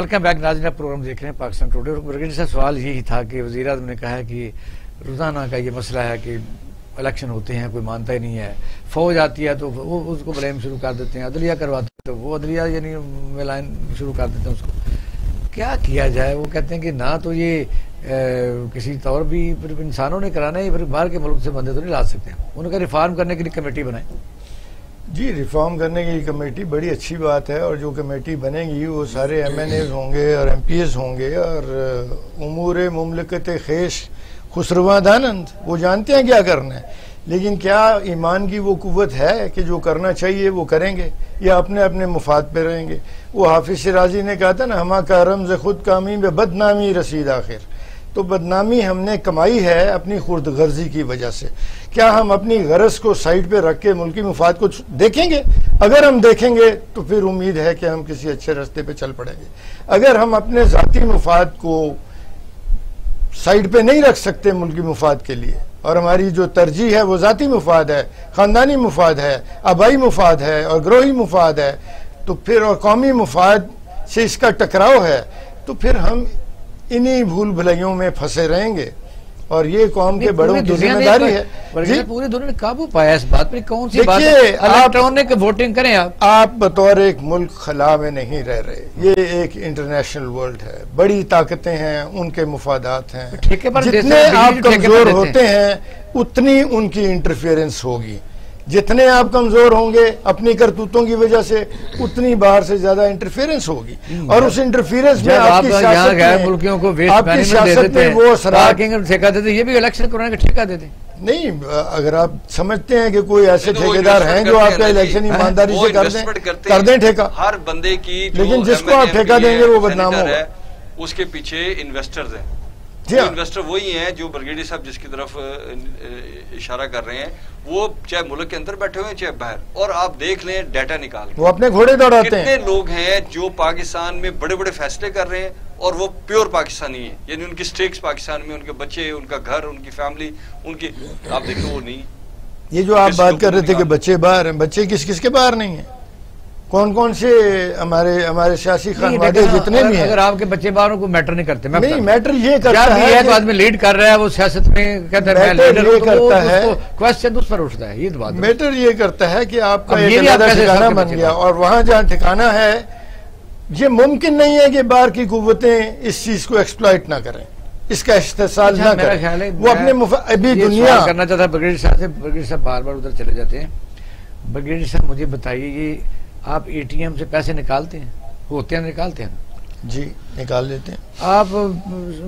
वेलकम बैक नाज़रीन, आप प्रोग्राम देख रहे हैं पाकिस्तान टुडे। ब्रिगेडियर साहब, सवाल यही था कि वज़ीर आज़म ने कहा है कि रोज़ाना का ये मसला है कि इलेक्शन होते हैं, कोई मानता ही नहीं है, फौज आती है तो वो उसको ब्लेम शुरू कर देते हैं, अदलिया करवाते हैं तो वो अदलिया यानी मिलान शुरू कर देते हैं उसको। क्या किया जाए? वो कहते हैं कि ना तो ये किसी तौर भी इंसानों ने कराना है, फिर बाहर के मुल्क से बंदे तो नहीं ला सकते। उन्होंने कहा रिफॉर्म करने के लिए कमेटी बनाए। जी, रिफॉर्म करने की कमेटी बड़ी अच्छी बात है, और जो कमेटी बनेगी वो सारे MNAs होंगे और MPs होंगे और उमूर मुमलकत खेश खुसरवादानंद, वो जानते हैं क्या करना है। लेकिन क्या ईमान की वो कुव्वत है कि जो करना चाहिए वो करेंगे, या अपने अपने मुफाद पे रहेंगे? वो हाफिज शिराजी ने कहा था ना, हमा का रमज खुद कामी में बदनामी रसीद आखिर। तो बदनामी हमने कमाई है अपनी खुद गर्जी की वजह से। क्या हम अपनी गरज को साइड पे रख के मुल्की मुफाद को देखेंगे? अगर हम देखेंगे तो फिर उम्मीद है कि हम किसी अच्छे रास्ते पे चल पड़ेंगे। अगर हम अपने जाती मुफाद को साइड पे नहीं रख सकते मुल्की मुफाद के लिए, और हमारी जो तरजीह है वो जाती मुफाद है, खानदानी मुफाद है, आबाई मुफाद है और ग्रोही मुफाद है, तो फिर और कौमी मुफाद से इसका टकराव है, तो फिर हम इन्हीं भूल भलाइयों में फंसे रहेंगे, और ये कौम के बड़ों की जिम्मेदारी है। पूरी दुनिया ने काबू पाया इस बात पर। कौन सी बात है? इलेक्ट्रॉनिक वोटिंग करें आप बतौर एक मुल्क खला में नहीं रह रहे, ये एक इंटरनेशनल वर्ल्ड है, बड़ी ताकतें हैं, उनके मुफादात हैं। जितने आप कमजोर होते हैं उतनी उनकी इंटरफेरेंस होगी, जितने आप कमजोर होंगे अपनी करतूतों की वजह से उतनी बाहर से ज्यादा इंटरफेरेंस होगी, और उस इंटरफेरेंस में आपकी सियासत में मुल्कियों को आपकी सियासत में वो ठेका देते, ये भी इलेक्शन कराने का ठेका देते नहीं। अगर आप समझते हैं कि कोई ऐसे ठेकेदार हैं जो आपका इलेक्शन ईमानदारी से कर दें ठेका, हर बंदे की, लेकिन जिसको आप ठेका देंगे वो बदनाम होगा। उसके पीछे इन्वेस्टर्स हैं। इन्वेस्टर वही हैं जो ब्रिगेडियर साहब जिसकी तरफ इशारा कर रहे हैं, वो चाहे मुल्क के अंदर बैठे हुए हैं चाहे बाहर, और आप देख लें डाटा निकाल के वो अपने घोड़े दौड़ाते हैं। कितने लोग हैं जो पाकिस्तान में बड़े बड़े फैसले कर रहे हैं और वो प्योर पाकिस्तानी है, यानी उनकी स्टेक्स पाकिस्तान में, उनके बच्चे, उनका घर, उनकी फैमिली, उनकी आप देखो वो नहीं। ये जो आप बात कर रहे थे कि बच्चे बाहर हैं, बच्चे किस किस के बाहर नहीं है? कौन कौन से हमारे सियासी खानवादे जितने भी हैं, अगर आपके बच्चे बाहरों को मैटर नहीं करते। नहीं, मैटर ये करता है कि आदमी लीड कर रहा है, वो सियासत में कहता है क्वेश्चन उस पर उठता है। ये बात मैटर ये करता है कि आपका एक ठिकाना बन गया, और वहां जहाँ ठिकाना है, ये मुमकिन नहीं है कि बाहर की कुव्वतें इस चीज को एक्सप्लॉइट ना करें, इसका इस्तेसाल ना करें। वो अपने अभी दुनिया करना चाहता है ब्रिगेडियर साहब से। ब्रिगेडियर साहब बार बार उधर चले जाते हैं। ब्रिगेडियर साहब मुझे बताइए, ये आप ATM से पैसे निकालते हैं? होते हैं, निकालते हैं? जी, निकाल लेते हैं। आप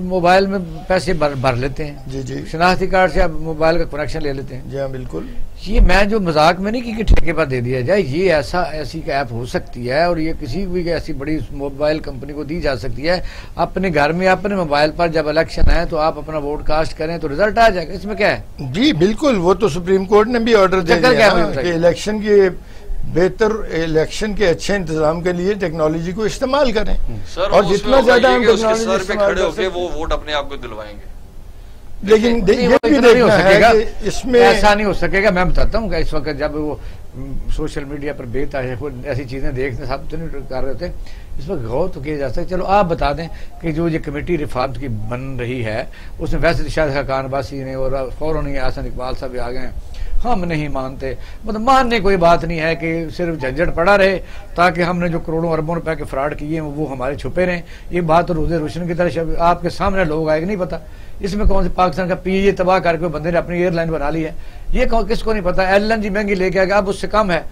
मोबाइल में पैसे भर लेते हैं? जी जी। शनाख्ती कार्ड से आप मोबाइल का कनेक्शन ले लेते हैं? जी हाँ, बिल्कुल। ये मैं जो मजाक में नहीं कि ठेके पर दे दिया जाए, ये ऐसी ऐप हो सकती है, और ये किसी भी ऐसी बड़ी मोबाइल कंपनी को दी जा सकती है। अपने घर में अपने मोबाइल पर जब इलेक्शन है तो आप अपना वोट कास्ट करें तो रिजल्ट आ जाएगा। इसमें क्या है? जी बिल्कुल, वो तो सुप्रीम कोर्ट ने भी ऑर्डर दे दिया कि इलेक्शन के बेहतर इलेक्शन के अच्छे इंतजाम के लिए टेक्नोलॉजी को इस्तेमाल करें, और जितना ज्यादा हम टेक्नोलॉजी खड़े होकर वो वोट अपने आप को दिलवाएंगे। लेकिन ये भी देखना है कि इसमें ऐसा नहीं हो सकेगा। मैं बताता हूँ इस वक्त जब वो सोशल मीडिया पर ऐसी चीजें देखते सब तो नहीं कर रहे थे, इस वक्त गौर तो किया जा सकता है। चलो आप बता दें कि जो ये कमेटी रिफॉर्म की बन रही है उसमें वैसे शायद खान बासी ने और फौरन ही हसन इकबाल साहब आ गए, हम नहीं मानते। मतलब मानने कोई बात नहीं है कि सिर्फ झंझट पड़ा रहे ताकि हमने जो करोड़ों अरबों रुपए के फ्रॉड किए हैं वो हमारे छुपे रहें। ये बात तो रोजे रोशन की तरह आपके सामने लोग आएगा, नहीं पता इसमें कौन से पाकिस्तान का PA तबाह करके बंदे ने अपनी एयरलाइन बना ली है, ये किसको नहीं पता। LNG महंगी लेके आ गया, अब उससे कम है।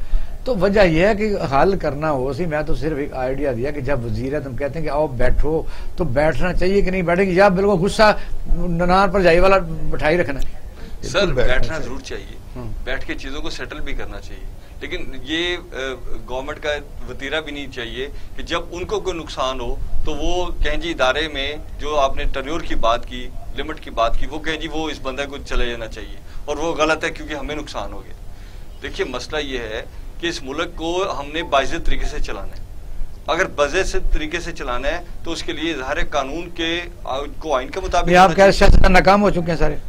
तो वजह यह है कि हल करना हो सी। मैं तो सिर्फ एक आइडिया दिया कि जब वजीर तुम कहते हैं कि आओ बैठो, तो बैठना चाहिए कि नहीं बैठेंगे, या बिल्कुल गुस्सा ननार पर जाई वाला बैठाई रखना है? सर बैठना जरूर चाहिए, बैठ के चीजों को सेटल भी करना चाहिए, लेकिन ये गवर्नमेंट का वतीरा भी नहीं चाहिए कि जब उनको कोई नुकसान हो तो वो कहें जी इदारे में जो आपने टर्न्योर की बात की, लिमिट की बात की, वो कहें जी वो इस बंदे को चले जाना चाहिए और वो गलत है क्योंकि हमें नुकसान हो गया। देखिए मसला ये है कि इस मुल्क को हमने बाइज्जत तरीके से चलाना है। अगर बाइज्जत तरीके से चलाना है तो उसके लिए ज़ाहिर कानून के को आइन के मुताबिक आप क्या नाकाम हो चुके हैं सारे?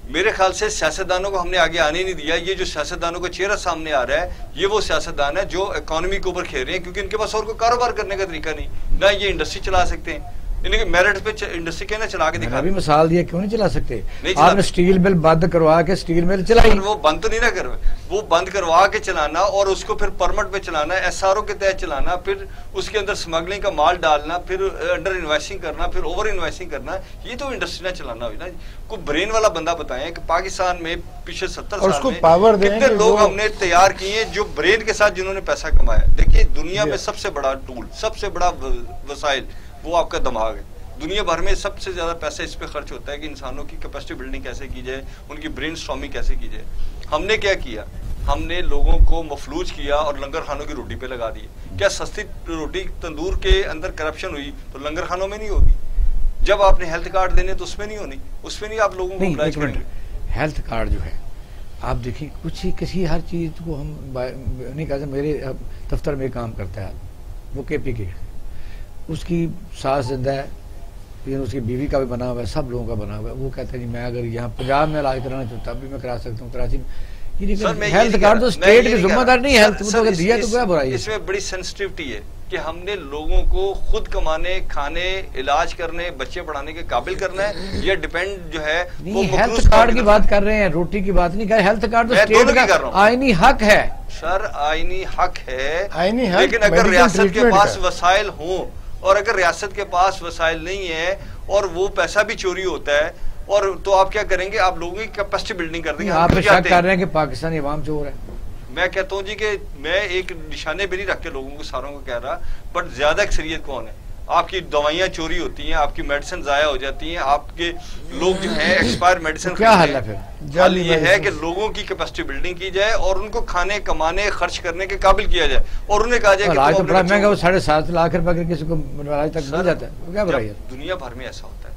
मेरे ख्याल से सियासतदानों को हमने आगे आने नहीं दिया। ये जो सियासतदानों का चेहरा सामने आ रहा है, ये वो सियासतदान है जो इकोनॉमी के ऊपर खेल रहे हैं, क्योंकि इनके पास और कोई कारोबार करने का तरीका नहीं, ना ये इंडस्ट्री चला सकते हैं। इनके मेरिट पे इंडस्ट्री कहना चला के दिखा। अभी मिसाल दिया, क्यों नहीं चला सकते? आपने स्टील मिल बंद करवा के स्टील मिल चलाई। वो बंद तो नहीं ना कर, वो बंद करवा के चलाना और उसको फिर परमिट पे चलाना, एसआरओ के तहत चलाना, फिर उसके अंदर स्मगलिंग का माल डालना, फिर अंडर इन्वेस्टिंग करना, फिर ओवर इन्वेस्टिंग करना, ये तो इंडस्ट्री ना चलाना हुई ना। कोई ब्रेन वाला बंदा बताएं कि पाकिस्तान में पिछले 70 साल में पावर कितने लोग हमने तैयार किए जो ब्रेन के साथ जिन्होंने पैसा कमाया। देखिए दुनिया में सबसे बड़ा टूल, सबसे बड़ा वसाइल वो आपका दिमाग है। दुनिया भर में सबसे ज्यादा पैसा इस पे खर्च होता है कि इंसानों की कैपेसिटी बिल्डिंग कैसे की जाए, उनकी ब्रेन स्टॉर्मिंग कैसे की जाए। हमने क्या किया? हमने लोगों को मफलूज किया और लंगर खानों की रोटी पे लगा दी। क्या सस्ती रोटी तंदूर के अंदर करप्शन हुई तो लंगर खानों में नहीं होगी? जब आपने हेल्थ कार्ड देने तो उसमें नहीं होनी, उसमें नहीं आप लोगों को हेल्थ कार्ड जो है, आप देखिए कुछ ही किसी हर चीज को हम नहीं कहते। मेरे दफ्तर में काम करता है वो KP के, उसकी सास जिंदा है, उसकी बीवी का भी बना हुआ है, सब लोगों का बना हुआ है। वो कहते हैं जी मैं अगर यहाँ पंजाब में इलाज कराना चाहता तब भी मैं करा सकता हूँ, कराची में। हेल्थ कार्ड तो स्टेट की जिम्मेदारी नहीं, हेल्थ तो दिया तो क्या बुराई है? इसमें बड़ी सेंसिटिविटी है कि हमने लोगों को खुद कमाने, खाने, इलाज करने, बच्चे पढ़ाने के काबिल करना है, या डिपेंड जो है वो हेल्थ कार्ड की बात कर रहे हैं, रोटी की बात नहीं कर रहे। हेल्थ कार्ड तो स्टेट का आईनी हक है सर, आईनी हक है, आईनी हक। लेकिन अगर रियासत के पास वसाइल हों और अगर रियासत के पास वसाइल नहीं है और वो पैसा भी चोरी होता है, और तो आप क्या करेंगे? आप लोगों की कैपेसिटी बिल्डिंग कर देंगे। आप शक कर रहे हैं कि पाकिस्तानी अवाम चोर है? मैं कहता हूँ जी कि मैं एक निशाने पे नहीं रख के लोगों को सारों को कह रहा, बट ज्यादा अक्सरियत कौन है? आपकी दवाइयाँ चोरी होती हैं, आपकी मेडिसिन जाया हो जाती हैं, आपके लोग जो है एक्सपायर मेडिसिन। क्या हल है फिर? हल ये है कि लोगों की कैपेसिटी बिल्डिंग की जाए और उनको खाने, कमाने, खर्च करने के काबिल किया जाए, और उन्हें कहा जाए कि तो बड़ा महंगा, वो 7.5 लाख रुपए किसी को आज तक मिल जाता है। क्या बुराई है? दुनिया भर में ऐसा होता है,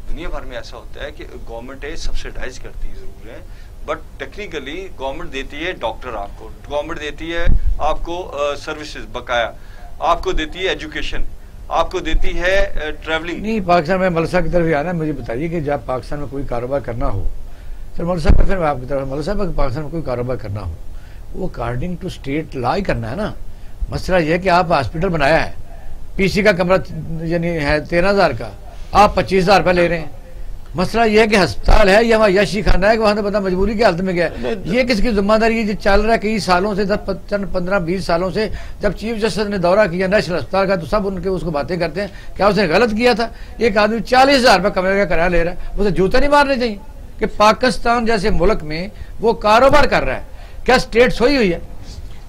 दुनिया भर में ऐसा होता है कि गवर्नमेंट सब्सिडाइज करती है जरूर है, बट टेक्निकली गवर्नमेंट देती है डॉक्टर, आपको गवर्नमेंट देती है आपको सर्विसेज बकाया, आपको देती है एजुकेशन, आपको देती है ट्रैवलिंग। नहीं, पाकिस्तान में मलसा की तरफ आना, मुझे बताइए कि जब पाकिस्तान में कोई कारोबार करना हो, फिर मलसा पर फिर आपकी तरफ मलसा पर पाकिस्तान में कोई कारोबार करना हो, वो अकॉर्डिंग टू स्टेट लॉ ही करना है ना। मसला यह है कि आप हॉस्पिटल बनाया है, PC का कमरा यानी है 13,000 का, आप 25,000 रुपये ले रहे हैं। मसला यह है कि अस्पताल है या वहाँ यशी खाना है कि वहां तो बंदा मजबूरी की हालत में गया। ये किसकी जिम्मेदारी है? जो चल रहा है कई सालों से, 10-15-20 सालों से। जब चीफ जस्टिस ने दौरा किया नेशनल अस्पताल का तो सब उनके उसको बातें करते हैं, क्या उसने गलत किया था? एक आदमी 40,000 रुपये कमरे का किराया ले रहा है, उसे जूता नहीं मारने चाहिए कि पाकिस्तान जैसे मुल्क में वो कारोबार कर रहा है? क्या स्टेट सोई हुई है?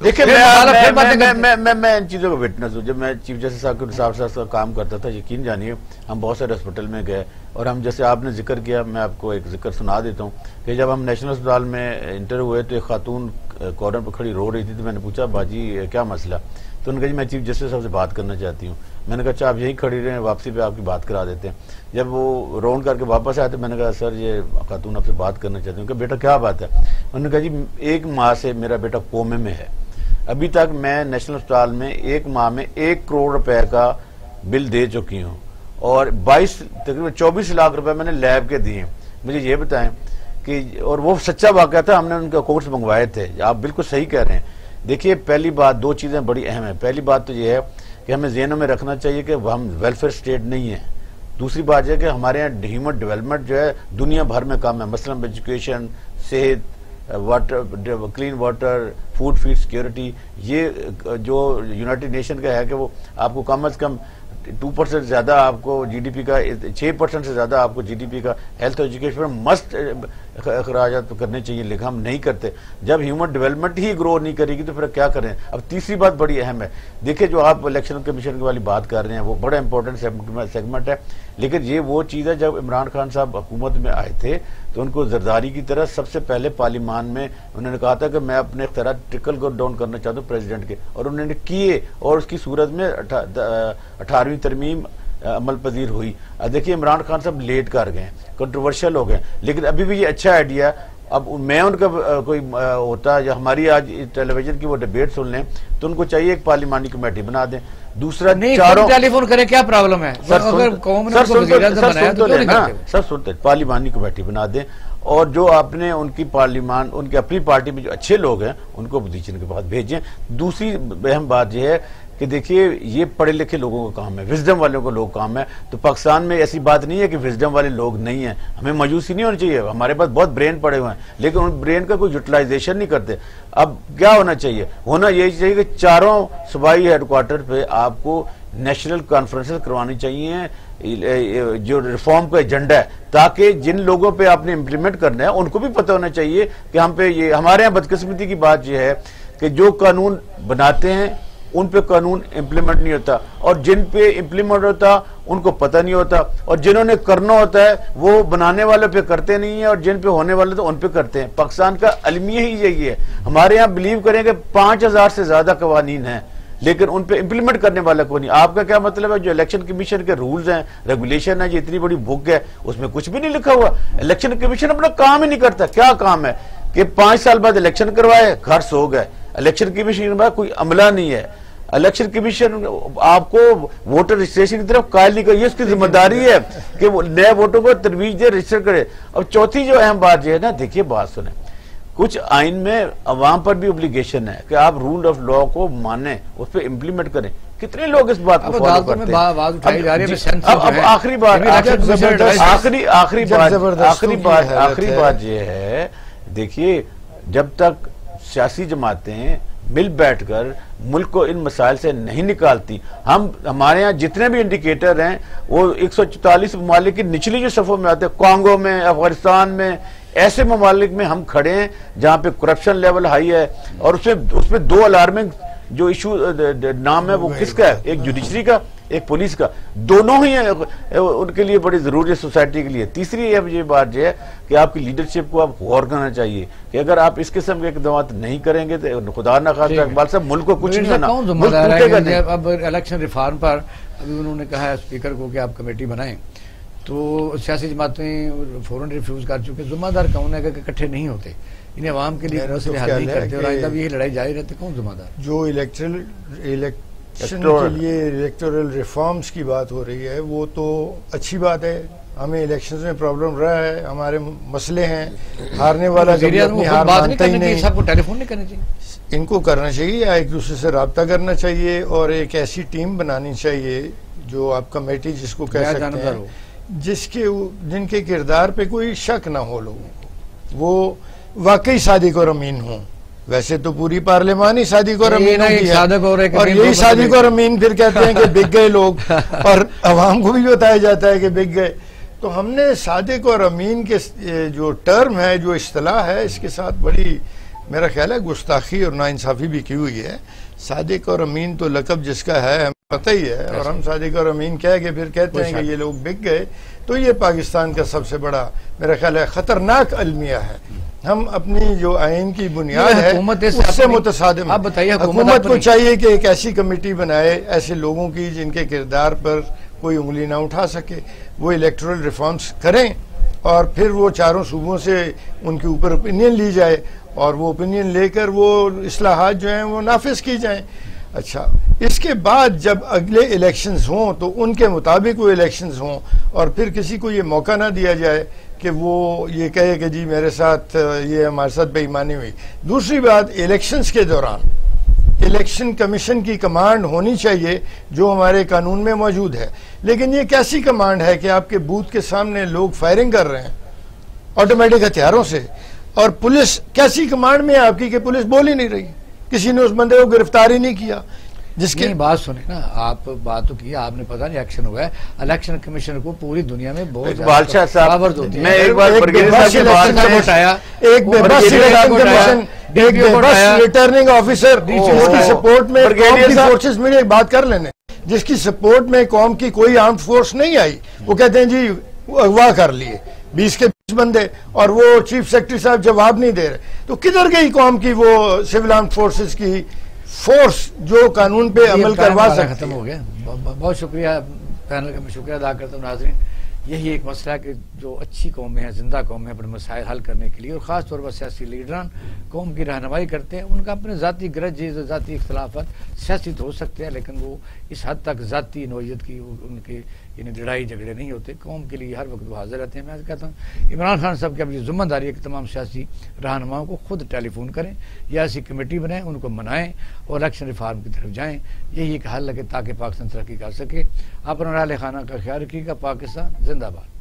देखिए मैं इन चीज़ों का विटनेस हूँ। जब मैं चीफ जस्टिस साहब के साथ काम करता था, यकीन जानिए हम बहुत सारे हॉस्पिटल में गए, और हम जैसे आपने जिक्र किया, मैं आपको एक जिक्र सुना देता हूँ कि जब हम नेशनल अस्पताल में इंटर हुए तो एक खातून कॉर्नर पर खड़ी रो रही थी, तो मैंने पूछा बाजी क्या मसला? तो उन्होंने कहा जी मैं चीफ जस्टिस साहब से बात करना चाहती हूँ। मैंने कहा अच्छा आप यहीं खड़ी रहें, वापसी पे आपकी बात करा देते हैं। जब वो राउंड करके वापस आए तो मैंने कहा सर ये खातून आपसे बात करना चाहती हूँ। कि बेटा क्या बात है? उन्होंने कहा जी 1 माह से मेरा बेटा कोमे में है, अभी तक मैं नेशनल अस्पताल में 1 माह में 1 करोड़ रुपए का बिल दे चुकी हूँ, और तकरीबन 24 लाख रुपए मैंने लैब के दिए। मुझे ये बताएं कि, और वो सच्चा वाकया था, हमने उनके कोर्स मंगवाए थे। आप बिल्कुल सही कह रहे हैं। देखिए पहली बात, 2 चीजें बड़ी अहम है। पहली बात तो ये है कि हमें ज़हनों में रखना चाहिए कि हम वेलफेयर स्टेट नहीं है। दूसरी बात यह कि हमारे यहाँ ह्यूमन डेवलपमेंट जो है दुनिया भर में कम है, मसलन एजुकेशन, सेहत, water, clean water, food feed security. ये जो यूनाइटेड नेशन का है कि वो आपको कम से कम 2% ज्यादा आपको GDP का, 6% से ज्यादा आपको GDP का हेल्थ एजुकेशन पर मस्ट अखराजात करने चाहिए, लेकिन हम नहीं करते। जब ह्यूमन डेवलपमेंट ही ग्रो नहीं करेगी तो फिर क्या करें? अब तीसरी बात बड़ी अहम है। देखिए जो आप इलेक्शन कमीशन वाली बात कर रहे हैं वो बड़ा इंपॉर्टेंट सेगमेंट है, लेकिन ये वो चीज़ है जब इमरान खान साहब हुकूमत में आए थे तो उनको जरदारी की तरह सबसे पहले पार्लियामान में उन्होंने कहा था कि मैं अपने इख्तियारात ट्रिकल को डाउन करना चाहता हूँ प्रेसिडेंट के, और उन्होंने किए, और उसकी सूरत में 18वीं तरमीम अमल पजीर हुई। देखिए इमरान खान साहब लेट कर गए, कंट्रोवर्शियल हो गए, लेकिन अभी भी ये अच्छा आइडिया। अब मैं उनका कोई होता या हमारी आज टेलीविजन की वो डिबेट सुन लें तो उनको चाहिए एक पार्लियामानी कमेटी बना दें। दूसरा नहीं, चारों टेलीफोन करें, क्या प्रॉब्लम है? सर सुनते पार्लियामानी कमेटी बना दें, और जो आपने उनकी पार्लियामान, उनकी अपनी पार्टी में जो अच्छे लोग हैं उनको पोजीशन के पास भेजें। दूसरी अहम बात यह है कि देखिए ये पढ़े लिखे लोगों का काम है, विजडम वालों को लोग काम है। तो पाकिस्तान में ऐसी बात नहीं है कि विजडम वाले लोग नहीं हैं, हमें मायूसी नहीं होनी चाहिए। हमारे पास बहुत ब्रेन पड़े हुए हैं, लेकिन उन ब्रेन का कोई यूटिलाइजेशन नहीं करते। अब क्या होना चाहिए? होना यही चाहिए कि चारों सूबाई हेडक्वार्टर पे आपको नेशनल कॉन्फ्रेंसेस करवानी चाहिए, जो रिफॉर्म का एजेंडा है, ताकि जिन लोगों पे आपने इम्प्लीमेंट करना है उनको भी पता होना चाहिए कि हम पे ये। हमारे यहाँ बदकिस्मती की बात यह है कि जो कानून बनाते हैं उन पे कानून इम्प्लीमेंट नहीं होता, और जिन पे इम्प्लीमेंट होता उनको पता नहीं होता, और जिन्होंने करना होता है वो बनाने वाले पे करते नहीं है, और जिन पे होने वाले तो उन पे करते हैं। पाकिस्तान का अलमिया ही यही है। हमारे यहाँ बिलीव करेंगे 5000 से ज्यादा कवानीन हैं, लेकिन उन पे इम्प्लीमेंट करने वाला कोई नहीं। आपका क्या मतलब है? जो इलेक्शन कमीशन के रूल्स हैं, रेगुलेशन है, ये इतनी बड़ी बुक है, उसमें कुछ भी नहीं लिखा हुआ। इलेक्शन कमीशन अपना काम ही नहीं करता। क्या काम है कि 5 साल बाद इलेक्शन करवाए, घर सो गए। इलेक्शन कमीशन के बाद कोई अमला नहीं है। इलेक्शन कमीशन आपको वोटर रजिस्ट्रेशन की तरफ कायल नहीं करिए, उसकी जिम्मेदारी है कि वो नए वोटों को तरवीज दे, रजिस्टर करे। अब चौथी जो अहम बात यह है ना, देखिए बात सुने, कुछ आइन में अवाम पर भी ऑब्लिगेशन है कि आप रूल ऑफ लॉ को माने, उस पर इम्प्लीमेंट करें। कितने लोग इस बात को फॉलो करते हैं? अब आखिरी बात यह है, देखिए जब तक सियासी जमातें मिल बैठकर मुल्क को इन मसाइल से नहीं निकालती, हमारे यहाँ जितने भी इंडिकेटर हैं वो 144 ममालिक की निचली जो सफ़ों में आते हैं, कांगो में, अफगानिस्तान में, ऐसे ममालिक में हम खड़े हैं जहाँ पे करप्शन लेवल हाई है। और उसमें 2 अलार्मिंग जो इशू नाम है वो किसका है? एक जुडिशरी का, एक पुलिस का, दोनों ही है, उनके लिए बड़ी जरूरी है सोसाइटी के लिए। तीसरी ये बात जो है कि आपकी लीडरशिप को आप गौर करना चाहिए कि अगर आप इस किस्म के इकदाम नहीं करेंगे तो खुदा न खास्ता इकबाल साहब मुल्क को कुछ नहीं होना। अब इलेक्शन रिफॉर्म पर अभी उन्होंने कहा है स्पीकर को कि आप कमेटी बनाएं, तो सियासी जमातें फौरन रिफ्यूज कर चुके। जिम्मेदार कौन है कि इकट्ठे नहीं होते, इन्हें आवाम के लिए हल नहीं करते, और आइंदा भी ये लड़ाई जारी रहती, कौन जिम्मेदार? जो इलेक्शन के लिए इलेक्टोरल रिफॉर्म्स की बात हो रही है वो तो अच्छी बात है। हमें इलेक्शंस में प्रॉब्लम रहा है, हमारे मसले हैं, हारने वाला अपनी हार मानता ही नहीं। सबको टेलीफोन नहीं करना चाहिए, इनको करना चाहिए या एक दूसरे से रब्ता करना चाहिए, और एक ऐसी टीम बनानी चाहिए जो आप कमेटी जिसको कह सकते हैं, जिनके किरदार पे कोई शक ना हो लोगों को, वो वाकई सादिक और अमीन हो। वैसे तो पूरी पार्लियामान ही सादिक और अमीन होती है, और यही सादिक और अमीन फिर कहते हैं कि बिक गए लोग, और अवाम को भी बताया जाता है कि बिक गए। तो हमने सादिक और अमीन के जो टर्म है, जो इस्तिलाह है, इसके साथ बड़ी मेरा ख्याल है गुस्ताखी और नाइंसाफी भी की हुई है। सादिक और अमीन तो लक़ब जिसका है हमें पता ही है, और हम सादिक और अमीन कह के फिर कहते हैं कि ये लोग बिक गए। तो ये पाकिस्तान का सबसे बड़ा मेरा ख्याल है खतरनाक अलमिया है। हम अपनी जो आइन की बुनियाद है उससे मुतसादिम। आप बताइए, हुकूमत को चाहिए कि एक ऐसी कमेटी बनाए ऐसे लोगों की जिनके किरदार पर कोई उंगली ना उठा सके, वो इलेक्टोरल रिफॉर्म्स करें, और फिर वो चारों सूबों से उनके ऊपर ओपिनियन ली जाए, और वो ओपिनियन लेकर वो इस्लाहात जो हैं वो नाफिज की जाएं। अच्छा, इसके बाद जब अगले इलेक्शंस हों तो उनके मुताबिक वो इलेक्शंस हों, और फिर किसी को ये मौका ना दिया जाए कि वो ये कहे कि जी मेरे साथ ये हमारे साथ बेईमानी हुई। दूसरी बात, इलेक्शंस के दौरान इलेक्शन कमीशन की कमांड होनी चाहिए जो हमारे कानून में मौजूद है। लेकिन ये कैसी कमांड है कि आपके बूथ के सामने लोग फायरिंग कर रहे हैं ऑटोमेटिक हथियारों से, और पुलिस कैसी कमांड में है आपकी कि पुलिस बोल ही नहीं रही, किसी ने उस बंदे को गिरफ्तार ही नहीं किया। जिसकी बात सुने ना, आप बात तो की, आपने पता नहीं एक्शन हुआ है। इलेक्शन कमीशन को पूरी दुनिया में बहुत बादशाह साहब, मैं एक बार रिटर्निंग ऑफिसर जिसकी सपोर्ट में फोर्सेस में एक बात कर लेने, जिसकी सपोर्ट में कौम की कोई आर्म्ड फोर्स नहीं आई, वो कहते हैं जी अगवा कर लिए 20 के 20 बंदे, और वो चीफ सेक्रेटरी साहब जवाब नहीं दे रहे। तो किधर गई कौम की वो सिविल आर्म्ड फोर्सेस की फोर्स जो कानून पे अमल करवा सकती? खत्म हो गया। बहुत शुक्रिया, पैनल का मैं शुक्रिया अदा करता हूँ। नाज़रीन, यही एक मसला है कि जो अच्छी कौमें हैं, जिंदा कौमें हैं, अपने मसाइल हल करने के लिए, और ख़ास तौर पर सियासी लीडरान कौम की रहनुमाई करते हैं। उनका अपने ज़ाती गरज, ज़ाती इख्तलाफात सियासी तो हो सकते हैं, लेकिन वो इस हद तक ज़ाती नौइयत की उनकी यानी लड़ाई झगड़े नहीं होते, कौम के लिए हर वक्त वो हाजिर रहते हैं। मैं कहता हूँ इमरान खान साहब की अपनी जिम्मेदारी है कि तमाम सियासी रहनुमाओं को खुद टेलीफोन करें या ऐसी कमेटी बनाएं, उनको मनाएं और इलेक्शन रिफॉर्म की तरफ जाएं। यही एक हल लगे ताकि पाकिस्तान तरक्की कर सके। अपना राल खाना का ख्याल रखिएगा। पाकिस्तान जिंदाबाद।